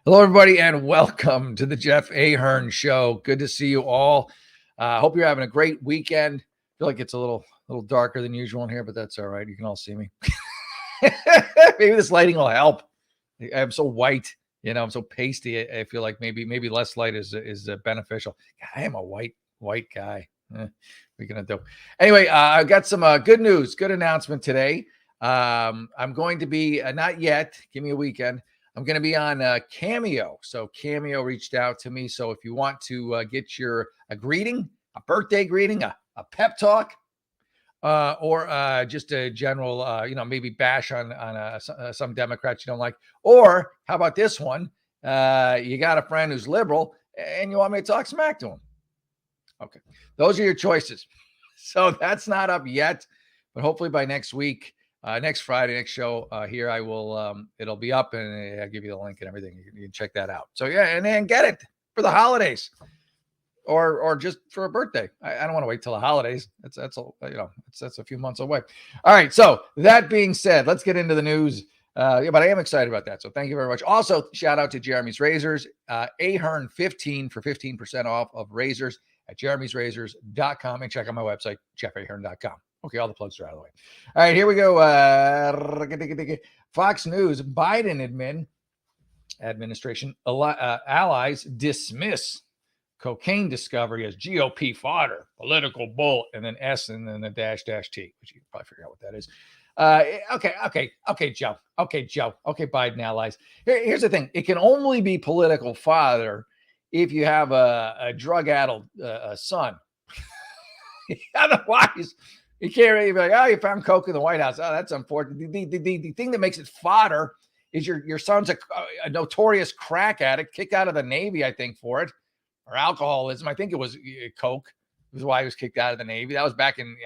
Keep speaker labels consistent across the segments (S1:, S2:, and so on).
S1: Hello, everybody, and welcome to the Jeff Ahern Show. Good to see you all. Hope you're having a great weekend. I feel like it's a little darker than usual in here, but that's all right. You can all see me. Maybe this lighting will help. I'm so white, I'm so pasty. I feel like maybe less light is beneficial. I am a white guy. We're gonna do. Anyway, I've got some good news, good announcement today. I'm going to be not yet. Give me a weekend. I'm going to be on Cameo. So Cameo reached out to me. So if you want to get a greeting, a birthday greeting, a pep talk, or just a general, maybe bash on some Democrats you don't like, or how about this one? You got a friend who's liberal and you want me to talk smack to him. Okay, those are your choices. So that's not up yet, but hopefully by next week. Next Friday, next show here, I will. It'll be up, and I'll give you the link and everything. You can check that out. So yeah, and then get it for the holidays, or just for a birthday. I don't want to wait till the holidays. That's a few months away. All right. So that being said, let's get into the news. But I am excited about that. So thank you very much. Also, shout out to Jeremy's Razors, Ahern 15 for 15% off of razors at jeremy'srazors.com, and check out my website, jeffahern.com. Okay, all the plugs are out of the way. All right, here we go. Fox News, Biden administration allies dismiss cocaine discovery as GOP fodder, political bullet, and then S and then the dash T, which you can probably figure out what that is. Okay, Joe. Okay, Biden allies. Here's the thing. It can only be political fodder if you have a drug-addled son. Otherwise, you can't really be like, oh, you found coke in the White House. Oh, that's unfortunate. The thing that makes it fodder is your son's a notorious crack addict, kicked out of the Navy, I think, for it, or alcoholism. I think it was coke. It was why he was kicked out of the Navy. That was back in,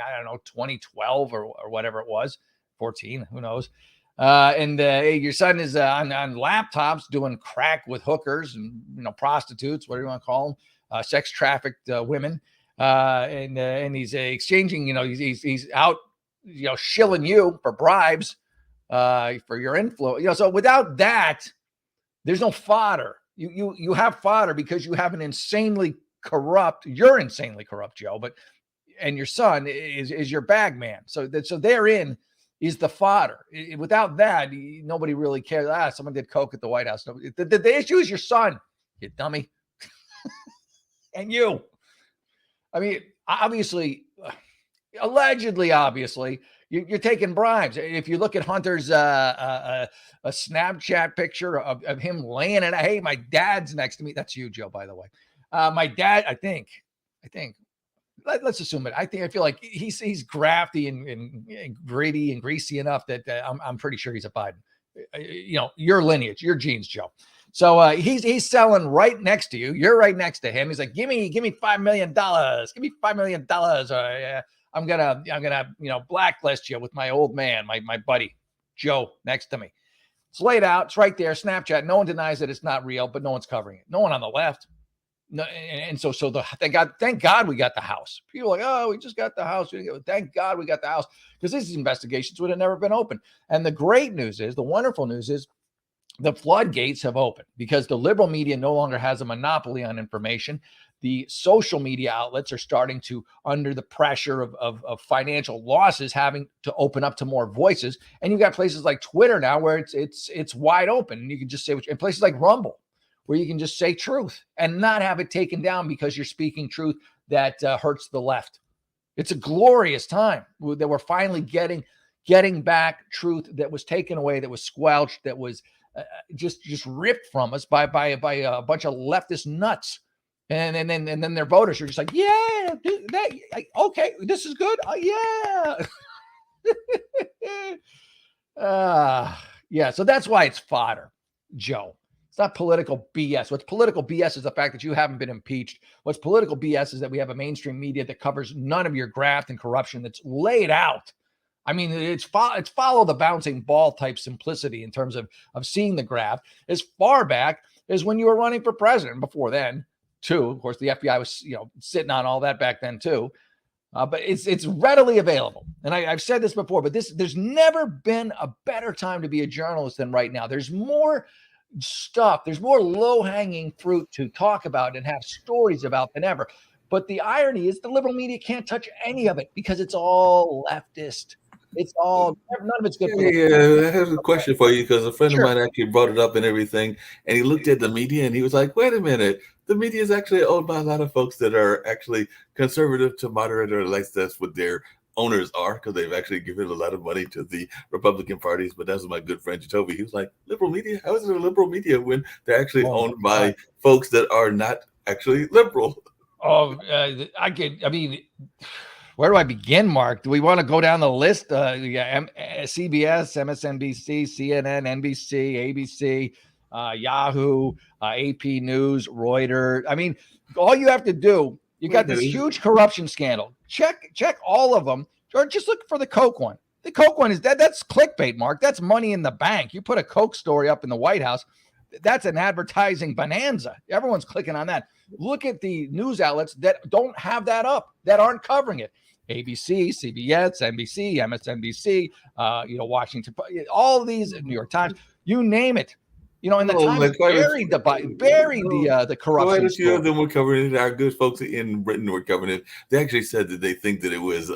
S1: 2012 or whatever it was, 14, who knows. And your son is on laptops doing crack with hookers and, prostitutes, whatever you want to call them, sex trafficked women. And he's exchanging, he's out, shilling you for bribes, for your influence, so without that, there's no fodder. You have fodder because you have you're insanely corrupt, Joe, and your son is your bag man. So therein is the fodder. Without that, nobody really cares. Someone did coke at the White House. The issue is your son, you dummy. And you. I mean, obviously, allegedly, you're taking bribes. If you look at Hunter's a Snapchat picture of him laying it, hey, my dad's next to me. That's you, Joe, by the way. My dad, I think. Let's assume it. I feel like he's crafty and gritty and greasy enough that I'm pretty sure he's a Biden. Your lineage, your genes, Joe. So he's selling right next to you. You're right next to him. He's like, give me $5 million. Give me $5 million. I'm gonna blacklist you with my old man, my buddy Joe next to me. It's laid out. It's right there. Snapchat. No one denies that it's not real, but no one's covering it. No one on the left. No, and so thank God we got the house. People are like, oh, we just got the house. Thank God we got the house, because these investigations would have never been open. And the wonderful news is, the floodgates have opened because the liberal media no longer has a monopoly on information. The social media outlets are starting to, under the pressure of financial losses, having to open up to more voices. And you've got places like Twitter now where it's wide open, and you can just say, and places like Rumble, where you can just say truth and not have it taken down because you're speaking truth that hurts the left. It's a glorious time that we're finally getting back truth that was taken away, that was squelched, that was just ripped from us by a bunch of leftist nuts, and then their voters are just like, yeah, okay, this is good, yeah. So that's why it's fodder, Joe. It's not political BS. What's political BS is the fact that you haven't been impeached. What's political BS is that we have a mainstream media that covers none of your graft and corruption that's laid out. I mean, it's follow the bouncing ball type simplicity in terms of seeing the graft as far back as when you were running for president. Before then, too, of course, the FBI was sitting on all that back then too. But it's readily available, and I've said this before. But there's never been a better time to be a journalist than right now. There's more stuff. There's more low-hanging fruit to talk about and have stories about than ever. But the irony is the liberal media can't touch any of it because it's all leftist. It's all none of it's good for the
S2: Yeah, I have a question for you because a friend of
S1: sure.
S2: mine actually brought it up and everything, and he looked at the media and he was like, "Wait a minute, the media is actually owned by a lot of folks that are actually conservative to moderate, or at least that's what their owners are, because they've actually given a lot of money to the Republican parties." But that's what my good friend Jacoby. He was like, "Liberal media? How is it a liberal media when they're actually
S1: Oh
S2: owned
S1: my God.
S2: by folks that are not actually liberal?"
S1: Oh, I mean, where do I begin, Mark? Do we want to go down the list? CBS, MSNBC, CNN, NBC, ABC, Yahoo, AP News, Reuters. I mean, all you have to do, you
S2: Wait a
S1: got this
S2: minute.
S1: huge corruption scandal. Check all of them, or just look for the Coke one. The Coke one is that's clickbait, Mark. That's money in the bank. You put a Coke story up in the White House, that's an advertising bonanza. Everyone's clicking on that. Look at the news outlets that don't have that up, that aren't covering it. ABC, CBS, NBC, MSNBC, Washington, all of these, New York Times, you name it. And the
S2: No,
S1: Times
S2: like quite a few,
S1: buried
S2: no,
S1: the
S2: quite
S1: corruption
S2: a few
S1: story.
S2: of them were covering it. Our good folks in Britain were covering it. They actually said that they think that it was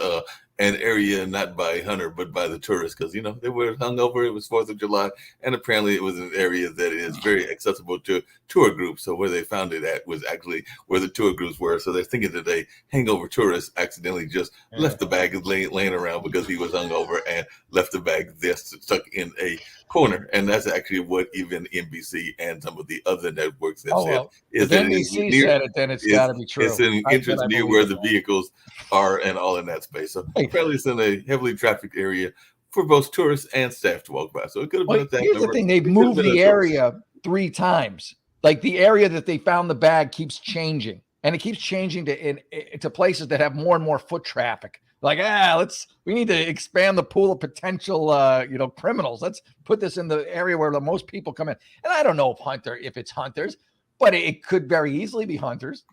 S2: an area not by Hunter but by the tourists, because they were hungover. It was 4th of July, and apparently it was an area that is very accessible to tour groups. So where they found it at was actually where the tour groups were. So they're thinking that a hangover tourist accidentally just left the bag laying around because he was hungover and left the bag there stuck in a corner. And that's actually what even NBC and some of the other networks have
S1: Oh
S2: said,
S1: well,
S2: is
S1: if
S2: that it is
S1: NBC
S2: near,
S1: said it, then it's got to be
S2: it's
S1: true.
S2: an
S1: Then
S2: entrance
S1: I
S2: near
S1: believe
S2: where
S1: it.
S2: the vehicles are and all in that space. So
S1: Hey,
S2: apparently it's in a heavily trafficked area for both tourists and staff to walk by. So it could have been
S1: well,
S2: a staff
S1: here's the
S2: member.
S1: thing: they've
S2: It could have
S1: moved
S2: been a
S1: the
S2: tourist.
S1: area 3 times. Like the area that they found the bag keeps changing, and it keeps changing to places that have more and more foot traffic. Like, we need to expand the pool of potential, criminals. Let's put this in the area where the most people come in. And I don't know if it's hunters, but it could very easily be hunters.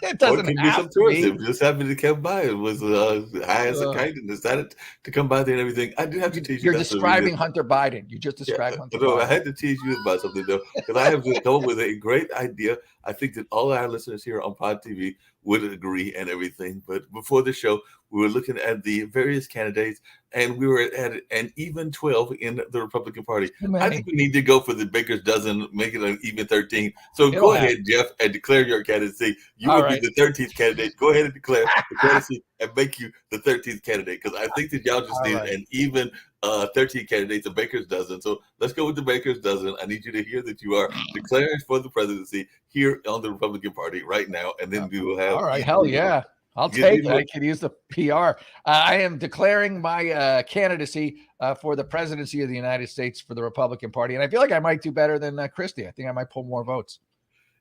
S1: It
S2: Or it
S1: doesn't
S2: could be
S1: have
S2: some
S1: to
S2: tourists
S1: be.
S2: that just happened to come by. It was high as a
S1: Uh,
S2: kite and decided to come by there and everything. I do have to teach you
S1: you're
S2: that's the reason.
S1: describing Hunter Biden. You just
S2: Yeah,
S1: described Hunter
S2: no, I
S1: Biden.
S2: had to tease you about something though, because I have come up with a great idea. I think that all our listeners here on Pod TV would agree and everything. But before the show, we were looking at the various candidates, and we were at an even 12 in the Republican Party.
S1: Too
S2: I think
S1: many.
S2: we need to go for the baker's dozen, make it an even 13. So
S1: It'll
S2: go
S1: happen.
S2: ahead, Jeff, and declare your candidacy. You
S1: All
S2: will be
S1: right.
S2: the 13th candidate. Go ahead and declare the candidacy and make you the 13th candidate, because I think that y'all just
S1: All
S2: need
S1: right.
S2: an even 13 candidates, a baker's dozen. So let's go with the baker's dozen. I need you to hear that you are declaring for the presidency here on the Republican Party right now, and then we will have
S1: All right. Hell
S2: easily
S1: yeah. I'll take it. I can use the PR. I am declaring my candidacy for the presidency of the United States for the Republican Party. And I feel like I might do better than Christie. I think I might pull more votes.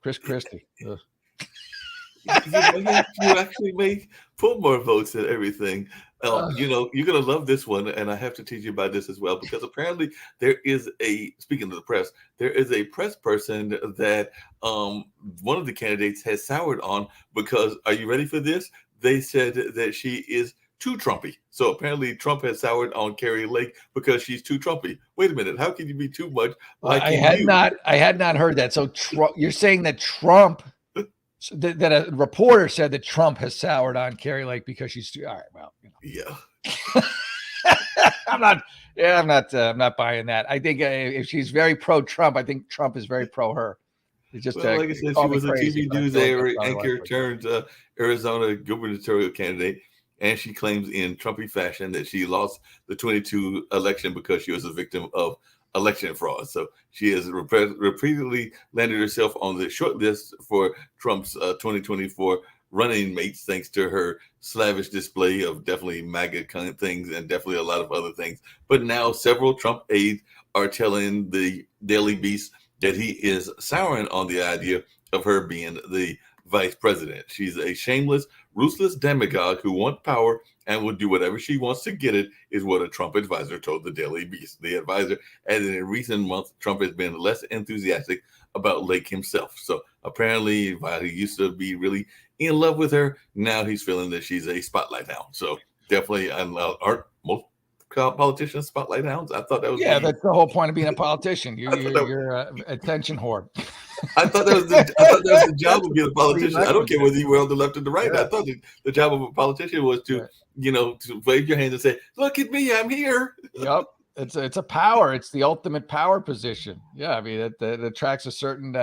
S1: Chris Christie. Ugh.
S2: you actually may pull more votes and everything.
S1: Uh,
S2: You're gonna love this one, and I have to teach you about this as well, because apparently there is speaking of the press, there is a press person that one of the candidates has soured on, because are you ready for this? They said that she is too Trumpy. So apparently Trump has soured on Carrie Lake because she's too Trumpy. Wait a minute, how can you be too much
S1: I
S2: liking
S1: had
S2: you?
S1: not I had not heard that. So you're saying that Trump that a reporter said that Trump has soured on Carrie Lake because she's too. All right, well,
S2: Yeah.
S1: I'm not. Yeah, I'm not buying that. I think if she's very pro Trump, I think Trump is very pro her. It's just
S2: Well, like I said, she
S1: call me
S2: was a
S1: crazy,
S2: TV
S1: but I
S2: news
S1: feel like that's not
S2: anchor
S1: likely.
S2: turned Arizona gubernatorial candidate, and she claims in Trumpy fashion that she lost the 22 election because she was a victim of election fraud. So she has repeatedly landed herself on the short list for Trump's 2024 running mates, thanks to her slavish display of definitely MAGA kind of things and definitely a lot of other things. But now several Trump aides are telling the Daily Beast that he is souring on the idea of her being the vice president. She's a shameless, ruthless demagogue who wants power and will do whatever she wants to get it, is what a Trump advisor told the Daily Beast. The advisor added in recent months, Trump has been less enthusiastic about Lake himself. So apparently, while he used to be really in love with her, now he's feeling that she's a spotlight now. So definitely, most politicians spotlight hounds. I thought that was
S1: that's the whole point of being a politician. You're attention whore.
S2: I thought that was the job of being a politician. I don't care whether you were on the left or the right.
S1: Yeah.
S2: I thought the job of a politician was to, to wave your hands and say, "Look at me, I'm here."
S1: Yep. It's a power. It's the ultimate power position. Yeah, I mean, it attracts a certain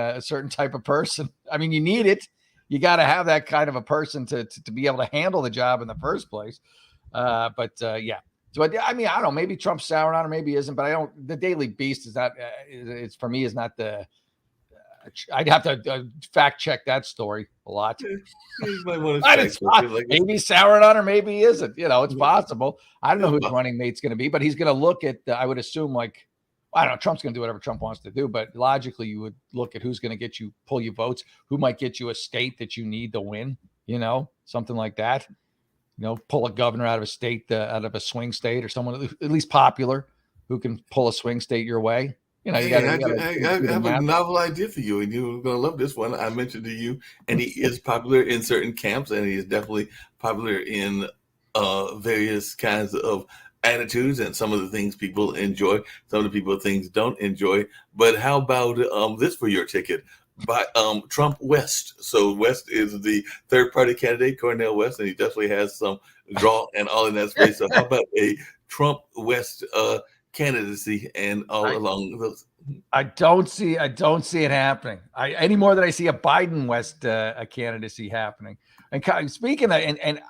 S1: type of person. I mean, you need it. You got to have that kind of a person to be able to handle the job in the first place. But yeah. So I mean, I don't know. Maybe Trump's souring on her, maybe he isn't. But I don't. The Daily Beast is not. It's for me is not the. I'd have to fact check that story a lot.
S2: You might want to
S1: maybe he's souring on her, maybe he isn't. It's possible. I don't know who his running mate's going to be, but he's going to look at. I would assume, like, I don't know. Trump's going to do whatever Trump wants to do, but logically, you would look at who's going to pull you votes, who might get you a state that you need to win. Something like that. Pull a governor out of a state, out of a swing state, or someone at least popular who can pull a swing state your way. I
S2: have a novel idea for you, and you're going to love this one. I mentioned to you, and he is popular in certain camps, and he is definitely popular in various kinds of attitudes and some of the things people enjoy, some of the people things don't enjoy. But how about this for your ticket? By Trump West. So West is the third party candidate, Cornel West, and he definitely has some draw and all in that space. So how about a Trump West candidacy and all along those?
S1: I don't see it happening. Any more than I see a Biden West candidacy happening. And speaking of, and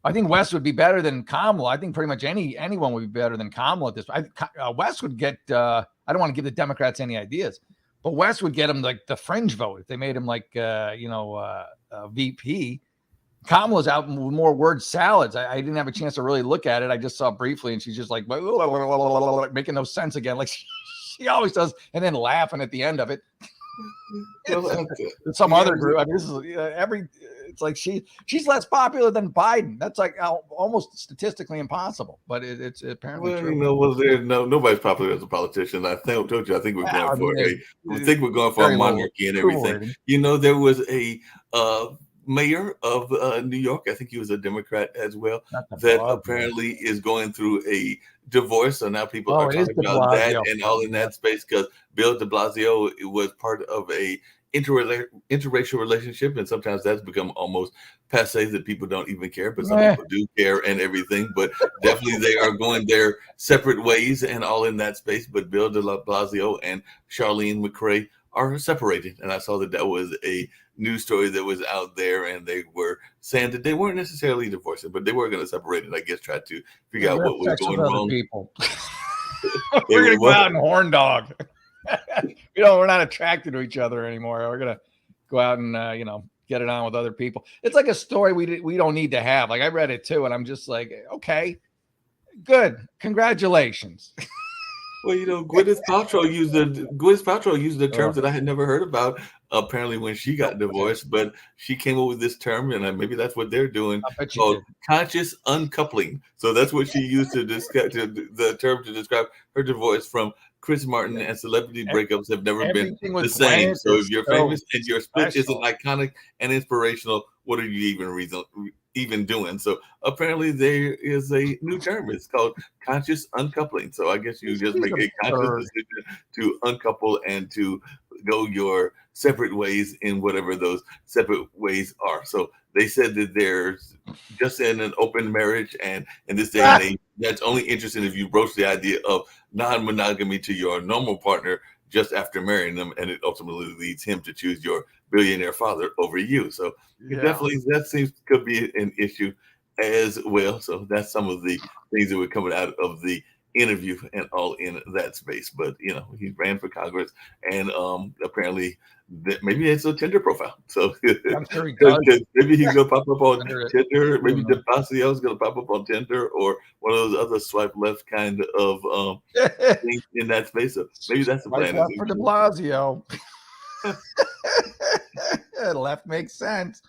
S1: I think West would be better than Kamala. I think pretty much anyone would be better than Kamala at this. West would get. I don't want to give the Democrats any ideas, but West would get him like the fringe vote if they made him like VP. Kamala's out with more word salads. I didn't have a chance to really look at it. I just saw briefly, and she's just like making no sense again, like she always does, and then laughing at the end of it. Some other group. I mean, this is it's like she's less popular than Biden. That's like almost statistically impossible, but it's apparently true.
S2: Nobody's popular as a politician. I told you. I think we're going for a monarchy and everything. There was a mayor of New York, I think he was a Democrat as well, that apparently is going through a divorce. So now people are talking about that and all in that space, because Bill de Blasio was part of a interracial relationship, and sometimes that's become almost passe that people don't even care, but some people do care and everything. But definitely they are going their separate ways and all in that space. But Bill de Blasio and Charlene McRae are separated, and I saw that was a news story that was out there, and they were saying that they weren't necessarily divorcing, but they were going to separate it. I guess try to figure out what was going wrong.
S1: People. We're going to go out and horn dog. We're not attracted to each other anymore. We're going to go out and get it on with other people. It's like a story we don't need to have. Like I read it too, and I'm just like, okay, good, congratulations.
S2: Well, Gwyneth Paltrow used the terms that I had never heard about. Apparently, when she got divorced, but she came up with this term, and maybe that's what they're doing, called conscious uncoupling. So that's what she used to describe the term to describe her divorce from Chris Martin. And celebrity breakups have never been the same. So if you're famous and your split isn't iconic and inspirational, what are you even doing? So apparently there is a new term. It's called conscious uncoupling. So I guess you just make a conscious decision to uncouple and to go your separate ways in whatever those separate ways are. So they said that there's just in an open marriage, and in this day and age, that's only interesting if you broach the idea of non-monogamy to your normal partner just after marrying them, and it ultimately leads him to choose your billionaire father over you. So definitely that could be an issue as well. So that's some of the things that were coming out of the interview and all in that space. But he ran for Congress, and apparently maybe it's a Tinder profile. So
S1: I'm sure he does.
S2: Maybe he's gonna pop up on Tinder. Maybe de Blasio is gonna pop up on Tinder, or one of those other swipe left kind of things in that space. So maybe that's the plan.
S1: Left for de Blasio. Left makes sense.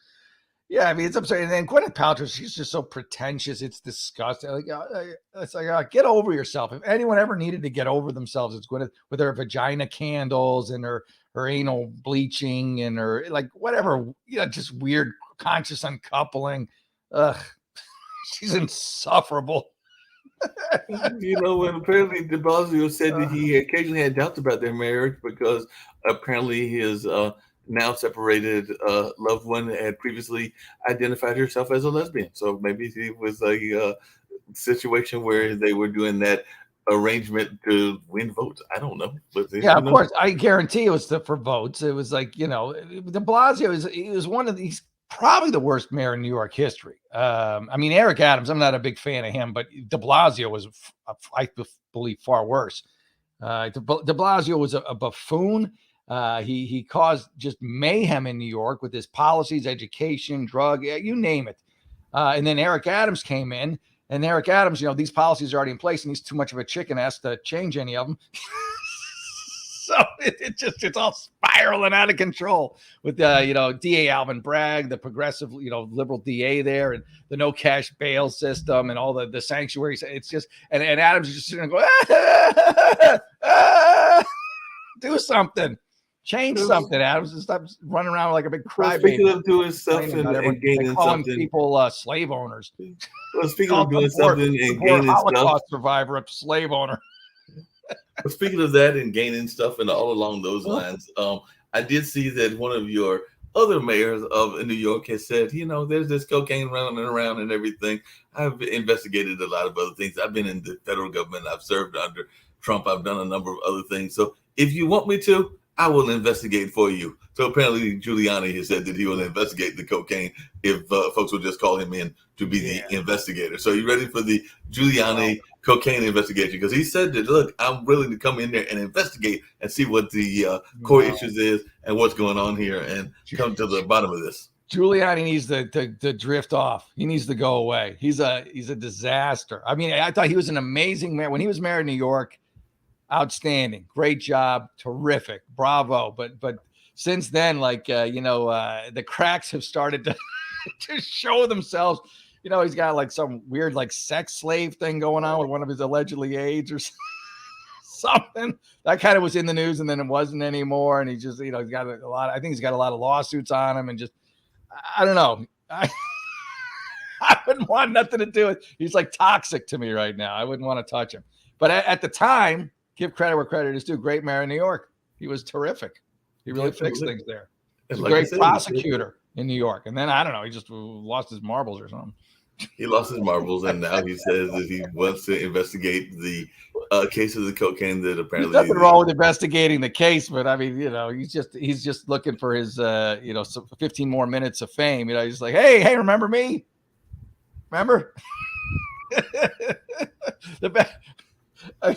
S1: Yeah, I mean, it's absurd. And then Gwyneth Paltrow, she's just so pretentious. It's disgusting. It's like, get over yourself. If anyone ever needed to get over themselves, it's Gwyneth, with her vagina candles and her anal bleaching and her, like, whatever, just weird conscious uncoupling. Ugh, she's insufferable.
S2: And apparently De Blasio said that he occasionally had doubts about their marriage because apparently his now separated loved one had previously identified herself as a lesbian. So maybe it was a situation where they were doing that arrangement to win votes. I don't know, but
S1: Yeah, of course. I guarantee it was for votes. It was like, De Blasio he was one of these, probably the worst mayor in New York history. I mean, Eric Adams, I'm not a big fan of him, but De Blasio was, I believe, far worse. De Blasio was a buffoon. He caused just mayhem in New York with his policies, education, drug, you name it. And then Eric Adams came in, and Eric Adams, these policies are already in place, and he's too much of a chicken ass to change any of them. So it's all spiraling out of control with DA Alvin Bragg, the progressive, liberal DA there, and the no cash bail system and all the sanctuaries. It's just, and Adams is just sitting there going, do something, change something, Adams, and stop running around like a big crybaby.
S2: Speaking of doing stuff and gaining something,
S1: people slave owners.
S2: Well, speaking of doing something and gaining
S1: Holocaust
S2: stuff,
S1: survivor, a slave owner.
S2: But speaking of that and gaining stuff and all along those lines, I did see that one of your other mayors of New York has said, there's this cocaine running around and everything. I've investigated a lot of other things. I've been in the federal government. I've served under Trump. I've done a number of other things. So if you want me to, I will investigate for you. So apparently Giuliani has said that he will investigate the cocaine if folks will just call him in to be the investigator. So you ready for the Giuliani cocaine investigation? Because he said that, look, I'm willing to come in there and investigate and see what the core issues is and what's going on here and come to the bottom of this.
S1: Giuliani needs to drift off. He needs to go away. He's a disaster. I mean, I thought he was an amazing mayor when he was mayor of New York. Outstanding, great job, terrific, bravo. But since then, the cracks have started to show themselves. He's got like some weird sex slave thing going on with one of his allegedly aides or something. That kind of was in the news and then it wasn't anymore. And he just, he's got a lot. I think he's got a lot of lawsuits on him and just, I don't know. I wouldn't want nothing to do with. He's like toxic to me right now. I wouldn't want to touch him. But at the time, give credit where credit is due. Great mayor of New York. He was terrific. He really fixed things there. He's a great prosecutor in New York. And then, I don't know, he just lost his marbles or something.
S2: He lost his marbles, and now he says that he wants to investigate the case of the cocaine that apparently.
S1: There's nothing wrong with investigating the case, but I mean, he's just looking for his, 15 more minutes of fame. He's like, hey, remember me? Remember? I'm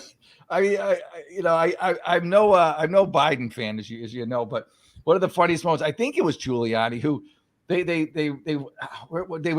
S1: no Biden fan, as you know, but one of the funniest moments, I think it was Giuliani who they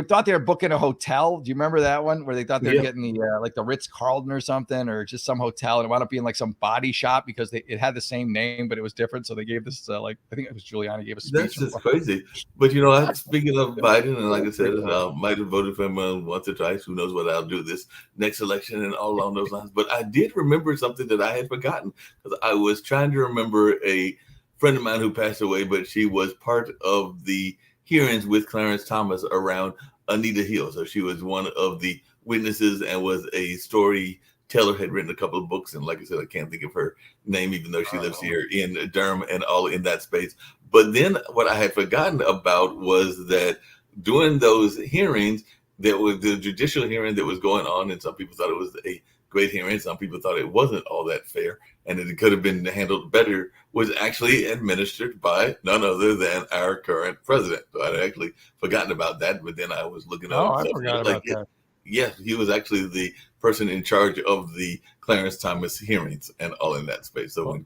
S1: thought they were booking a hotel. Do you remember that one where they thought they were getting the Ritz-Carlton or something, or just some hotel, and it wound up being like some body shop because it had the same name but it was different. So they gave this I think it was Giuliani gave a speech.
S2: That's just crazy. But speaking of Biden, and like I said, I might have voted for him once or twice. Who knows what I'll do this next election and all along those lines. But I did remember something that I had forgotten because I was trying to remember a friend of mine who passed away, but she was part of the hearings with Clarence Thomas around Anita Hill. So she was one of the witnesses and was a storyteller, had written a couple of books. And like I said, I can't think of her name, even though she lives here in Durham and all in that space. But then what I had forgotten about was that during those hearings, there was the judicial hearing that was going on, and some people thought it was a great hearing. Some people thought it wasn't all that fair and that it could have been handled better, was actually administered by none other than our current president. So I'd actually forgotten about that, but then I was looking up.
S1: I forgot about that.
S2: Yes, he was actually the person in charge of the Clarence Thomas hearings and all in that space. So when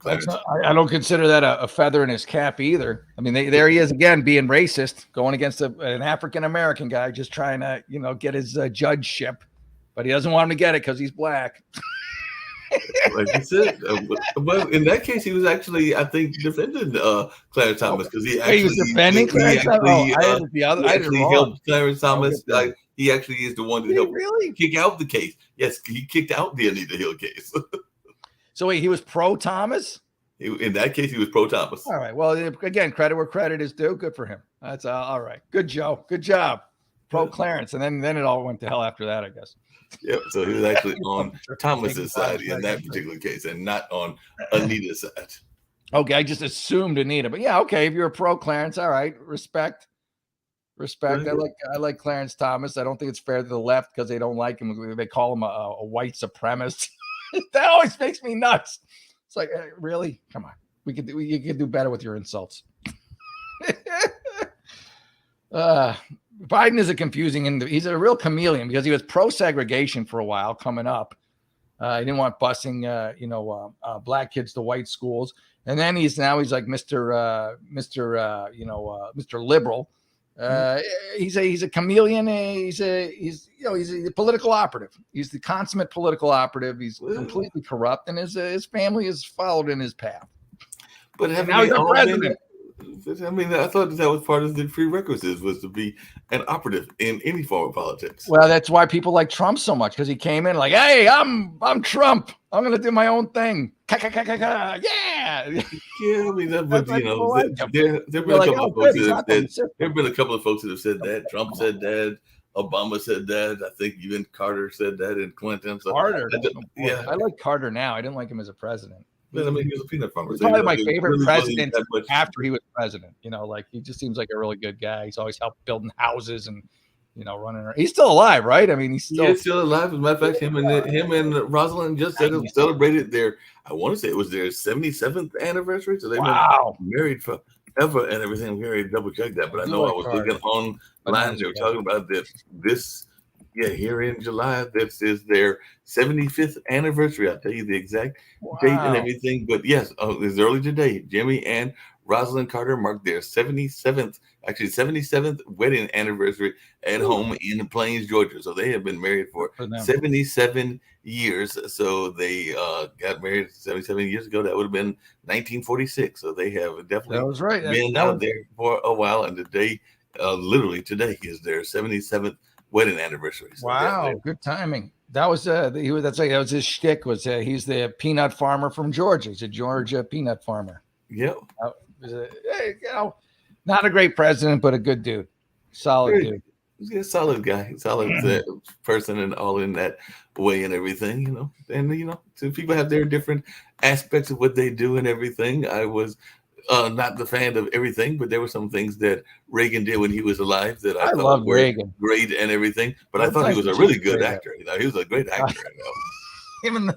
S1: I don't consider that a feather in his cap either. I mean, there he is again being racist, going against an African-American guy, just trying to, get his judgeship. But he doesn't want him to get it because he's black.
S2: Like you said, well, in that case, he was actually, I think, defending Clarence Thomas because he was
S1: defending Clarence Thomas. He actually
S2: helped Clarence Thomas. He actually is the one that helped kick out the case. Yes, he kicked out the Anita Hill case.
S1: So wait, he was pro Thomas?
S2: In that case, he was pro Thomas.
S1: All right. Well, again, credit where credit is due. Good for him. That's all right. Good, Joe. Good job. Pro Clarence. And then it all went to hell after that, I guess.
S2: Yep. So he was actually on Thomas's side
S1: Taking
S2: in that particular case, and not on Anita's side.
S1: Okay, I just assumed Anita, but yeah, okay. If you're a pro Clarence, all right, respect.
S2: Right.
S1: I like Clarence Thomas. I don't think it's fair to the left because they don't like him. They call him a white supremacist. That always makes me nuts. It's like, really? Come on. You could do better with your insults. Biden is a confusing, he's a real chameleon because he was pro segregation for a while coming up. He didn't want busing, black kids to white schools, and then he's like Mr. Liberal. He's a chameleon. He's a political operative. He's the consummate political operative. He's completely corrupt, and his family has followed in his path.
S2: But now he's the president. I mean, I thought that was part of the prerequisites was to be an operative in any form of politics.
S1: Well, that's why people like Trump so much, because he came in like, hey, I'm Trump. I'm going to do my own thing. Yeah.
S2: Yeah, I mean, there have been a couple of folks that have said that. Trump said that. Obama said that. I think even Carter said that, and Clinton. So
S1: Carter. I like Carter now. I didn't like him as a president.
S2: But I mean, he was a peanut farmer.
S1: He's probably my favorite president after he was president. Like he just seems like a really good guy. He's always helped building houses and running around. He's still alive, right? I mean, he's still alive.
S2: As a matter of fact, him and Rosalind just celebrated I want to say it was their 77th anniversary. So they've been married forever and everything. We already double checked that, but I know I was looking online. They were talking about this. Yeah, here in July, this is their 75th anniversary. I'll tell you the exact date and everything. But yes, it's early today. Jimmy and Rosalind Carter marked their 77th wedding anniversary at home in Plains, Georgia. So they have been married for 77 years. So they got married 77 years ago. That would have been 1946. So they have definitely been out there for a while. And today, literally today, is their 77th wedding anniversary. So
S1: wow, good timing. That was that was his shtick. He's the peanut farmer from Georgia. He's a Georgia peanut farmer.
S2: Yep.
S1: Not a great president, but a good dude, solid dude.
S2: He's a solid guy, solid person, and all in that way and everything. And so people have their different aspects of what they do and everything. I was not the fan of everything, but there were some things that Reagan did when he was alive that I thought were Reagan great and everything. But I thought he was a really good actor. He was a great actor.
S1: Him and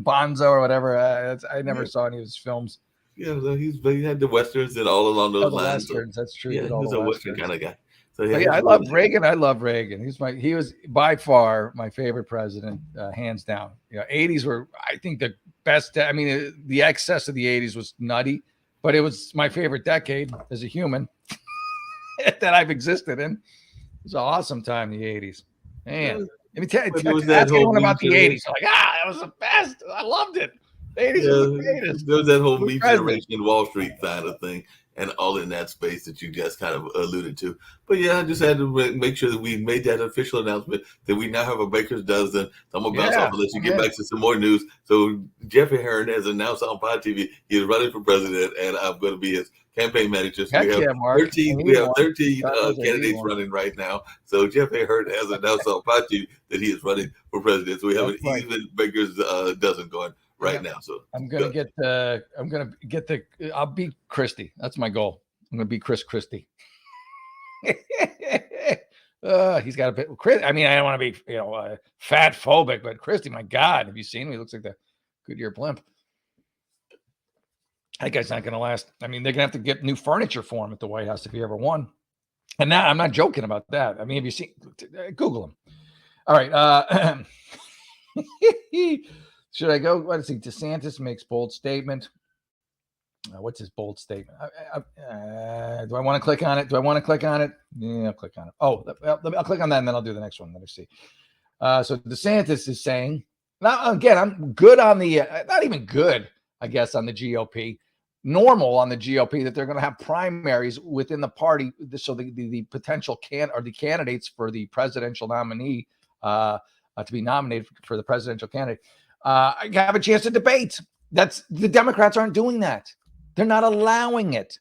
S1: Bonzo or whatever. I never saw any of his films.
S2: Yeah, he had the westerns and all along those lines.
S1: Westerns, that's true.
S2: Yeah, he was a western kind of guy. So
S1: I love Reagan. I love Reagan. He was by far my favorite president, hands down. 80s were, I think, the best. I mean, the excess of the 80s was nutty. But it was my favorite decade as a human that I've existed in. It was an awesome time, the 80s. Man, let me tell you, ask anyone about the 80s. Like, that was the best. I loved it. The 80s was the greatest.
S2: There was that whole Me Generation Wall Street kind of thing and all in that space that you just kind of alluded to. But yeah, I just had to make sure that we made that official announcement that we now have a baker's dozen. So I'm going to bounce off and let you get back to some more news. So Jeffrey Ahern has announced on Pod TV he is running for president, and I'm going to be his campaign manager. So we have 13 candidates running right now. So Jeffrey Ahern has announced on Pod TV that he is running for president. So we have an even baker's dozen going right now. So I'll beat Christie. That's my goal. I'm going to beat Chris Christie. He's got a bit. I mean, I don't want to be, fat phobic, but Christie, my God, have you seen him? He looks like the Goodyear blimp. That guy's not going to last. I mean, they're going to have to get new furniture for him at the White House if he ever won. And now I'm not joking about that. I mean, have you seen? Google him. All right. Should I go? Let's see. DeSantis makes bold statement. What's his bold statement? Do I want to click on it? Yeah, I'll click on it. Oh, I'll click on that and then I'll do the next one. Let me see. So DeSantis is saying, now again, I'm good on the, not even good, I guess, on the GOP, normal on the GOP, that they're going to have primaries within the party. So the potential the candidates for the presidential nominee to be nominated for the presidential candidate have a chance to debate. The Democrats aren't doing that. They're not allowing it.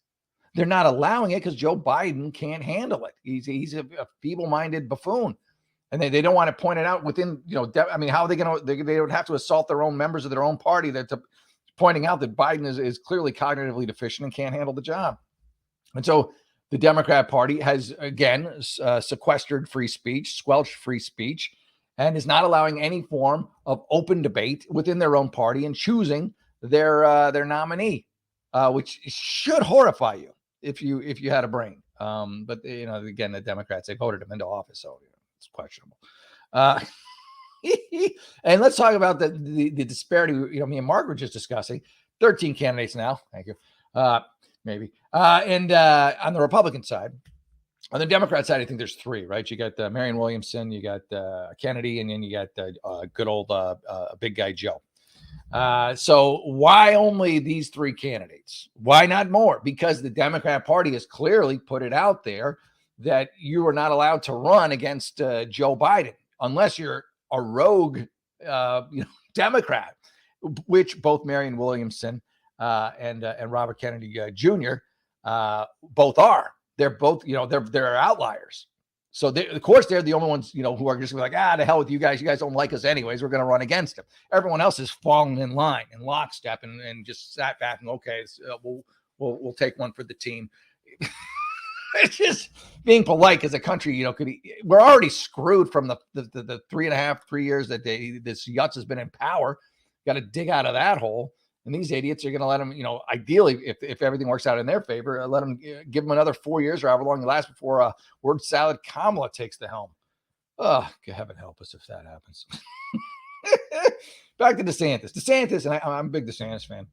S2: They're not allowing it because Joe Biden can't handle it. He's a feeble-minded buffoon.
S1: And they don't want to point it out within, I mean, how are they going to, they would have to assault their own members of their own party that to pointing out that Biden is clearly cognitively deficient and can't handle the job. And so the Democrat Party has, again, sequestered free speech, squelched free speech, and is not allowing any form of open debate within their own party and choosing their nominee, which should horrify you if you had a brain. But again, the Democrats, they voted him into office, so it's questionable. And let's talk about the disparity. Me and Mark were just discussing. 13 candidates now. Thank you. Maybe. And on the Republican side, on the Democrat side, I think there's 3, right? You got Marianne Williamson, you got Kennedy, and then you got good old big guy Joe. So why only these 3 candidates? Why not more? Because the Democrat Party has clearly put it out there that you are not allowed to run against Joe Biden unless you're a rogue Democrat, which both Marianne Williamson and Robert Kennedy Jr. Both are. They're both, they're outliers. So of course they're the only ones, who are just like, the hell with you guys. You guys don't like us anyways. We're going to run against them. Everyone else is falling in line in lockstep and just sat back and okay, so we'll take one for the team. It's just being polite as a country, we're already screwed from the 3 years that this Yutz has been in power. Got to dig out of that hole. And these idiots are going to let them, ideally, if everything works out in their favor, let them give them another 4 years or however long it lasts before word salad Kamala takes the helm. Oh, heaven help us if that happens. Back to DeSantis. DeSantis, and I'm a big DeSantis fan.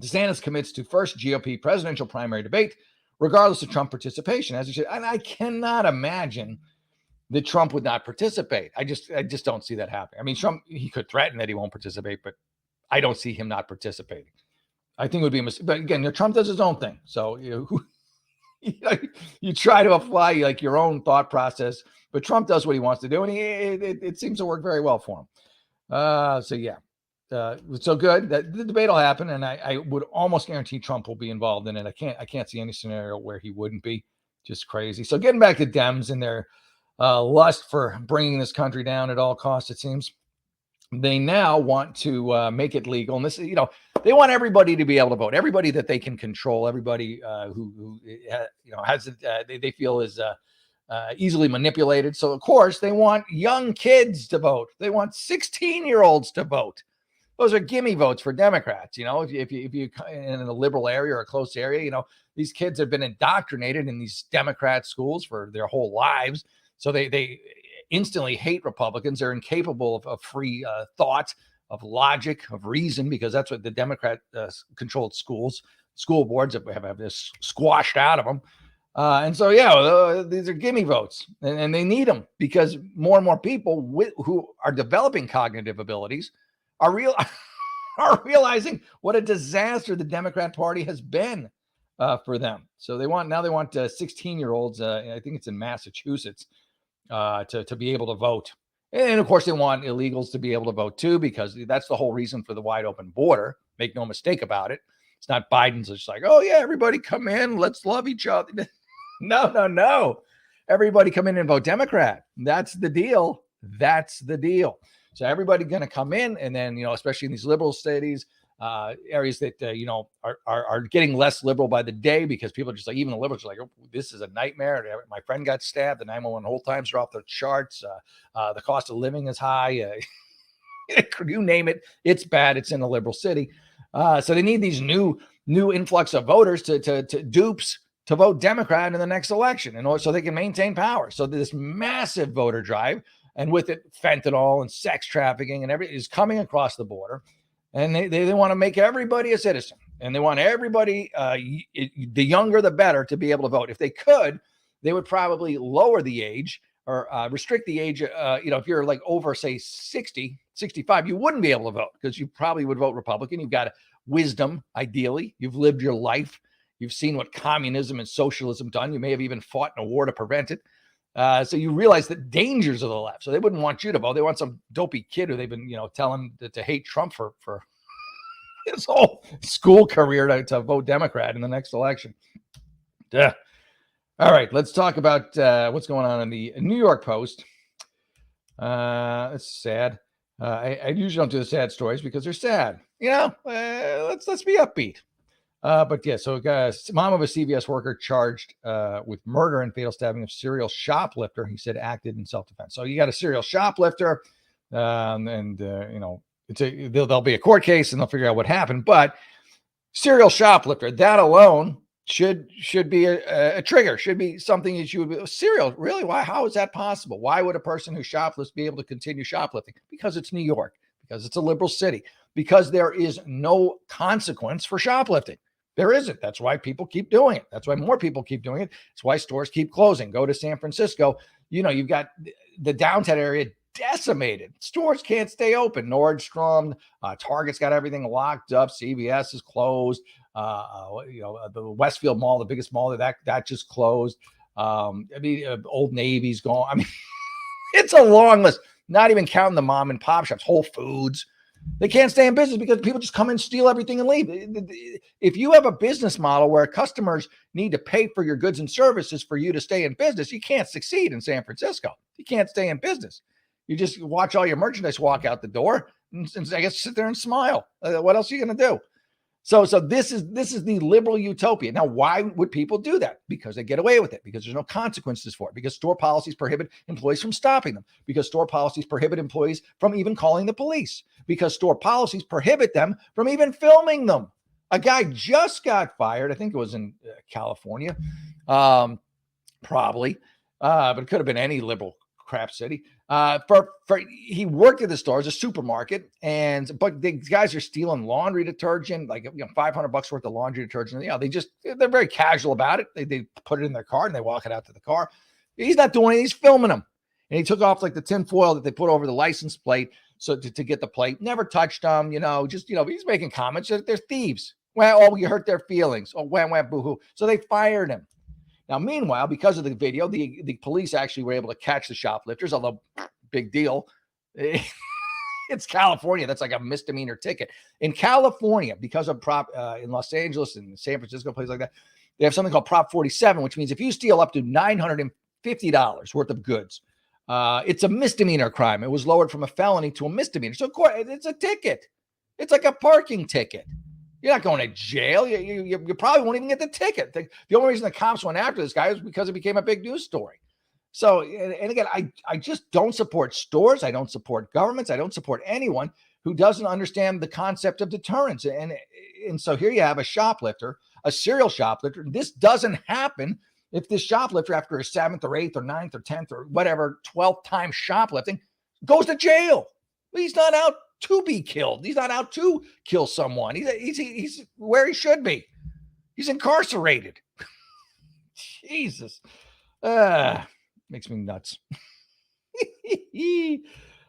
S1: DeSantis commits to first GOP presidential primary debate, regardless of Trump participation, as you said. And I cannot imagine that Trump would not participate. I just don't see that happening. I mean, Trump, he could threaten that he won't participate, but I don't see him not participating. I think it would be a mistake. But again, Trump does his own thing. So you try to apply like your own thought process, but Trump does what he wants to do, and it seems to work very well for him. So good that the debate will happen, and I would almost guarantee Trump will be involved in it. I can't see any scenario where he wouldn't be. Just crazy. So getting back to Dems and their lust for bringing this country down at all costs, it seems. They now want to make it legal. And this is, they want everybody to be able to vote, everybody that they can control, everybody who has they feel is easily manipulated. So, of course, they want young kids to vote. They want 16-year-olds to vote. Those are gimme votes for Democrats. If you in a liberal area or a close area, these kids have been indoctrinated in these Democrat schools for their whole lives. So they instantly hate Republicans. They're incapable of free thought, of logic, of reason, because that's what the Democrat controlled school boards have this squashed out of them. And so, these are gimme votes, and they need them because more and more people who are developing cognitive abilities are realizing what a disaster the Democrat Party has been for them. So they want 16-year-olds. I think it's in Massachusetts. To be able to vote. And of course, they want illegals to be able to vote too, because that's the whole reason for the wide open border. Make no mistake about it. It's not Biden's just like, oh yeah, everybody come in, let's love each other. No. Everybody come in and vote Democrat. That's the deal. So everybody going to come in, and then, especially in these liberal cities, areas that, are getting less liberal by the day because people are just like, even the liberals are like, oh, this is a nightmare. My friend got stabbed. The 911 hold times are off the charts. The cost of living is high. You name it. It's bad. It's in a liberal city. So they need these new influx of voters to dupes to vote Democrat in the next election in order so they can maintain power. So this massive voter drive, and with it, fentanyl and sex trafficking and everything is coming across the border. And they want to make everybody a citizen, and they want everybody, the younger, the better, to be able to vote. If they could, they would probably lower the age or restrict the age. If you're like over, say, 60, 65, you wouldn't be able to vote because you probably would vote Republican. You've got wisdom, ideally. You've lived your life. You've seen what communism and socialism done. You may have even fought in a war to prevent it. So you realize the dangers of the left. So they wouldn't want you to vote. They want some dopey kid who they've been, telling to hate Trump for his whole school career to vote Democrat in the next election. Duh. All right, let's talk about what's going on in the New York Post. It's sad. I usually don't do the sad stories because they're sad. Let's be upbeat. But yeah, so mom of a CVS worker charged with murder and fatal stabbing of serial shoplifter. He said acted in self-defense. So you got a serial shoplifter, and there'll be a court case and they'll figure out what happened. But serial shoplifter, that alone should be a trigger. Should be something that you would be serial. Really? Why? How is that possible? Why would a person who shoplifts be able to continue shoplifting? Because it's New York. Because it's a liberal city. Because there is no consequence for shoplifting. There isn't. That's why people keep doing it. That's why more people keep doing it. That's why stores keep closing. Go to San Francisco. You've got the downtown area decimated. Stores can't stay open. Nordstrom, Target's got everything locked up. CVS is closed. The Westfield Mall, the biggest mall, that just closed. Old Navy's gone. I mean, it's a long list. Not even counting the mom and pop shops, Whole Foods. They can't stay in business because people just come and steal everything and leave. If you have a business model where customers need to pay for your goods and services for you to stay in business, you can't succeed in San Francisco. You can't stay in business. You just watch all your merchandise walk out the door and I guess sit there and smile. What else are you going to do? So this is the liberal utopia. Now, why would people do that? Because they get away with it, because there's no consequences for it, because store policies prohibit employees from stopping them, because store policies prohibit employees from even calling the police, because store policies prohibit them from even filming them. A guy just got fired. I think it was in California, probably, but it could have been any liberal crap city. He worked at the store as a supermarket, but the guys are stealing laundry detergent, like $500 worth of laundry detergent. They're very casual about it. They put it in their car and they walk it out to the car. He's not doing it. He's filming them, and he took off like the tin foil that they put over the license plate so to get the plate. Never touched them. He's making comments that they're thieves. Well, you hurt their feelings. Oh, boo-hoo. So they fired him. Now, meanwhile, because of the video, the police actually were able to catch the shoplifters, although big deal. It's California. That's like a misdemeanor ticket. In California, because of in Los Angeles and San Francisco, places like that, they have something called Prop 47, which means if you steal up to $950 worth of goods, it's a misdemeanor crime. It was lowered from a felony to a misdemeanor. So it's a ticket. It's like a parking ticket. You're not going to jail. You probably won't even get the ticket. The only reason the cops went after this guy was because it became a big news story. So, and again, I just don't support stores. I don't support governments. I don't support anyone who doesn't understand the concept of deterrence. And so here you have a shoplifter, a serial shoplifter. This doesn't happen if this shoplifter, after his 7th or 8th or 9th or 10th or whatever, 12th time shoplifting, goes to jail. He's not out to be killed. He's not out to kill someone. He's where he should be. He's incarcerated. Jesus. Makes me nuts. The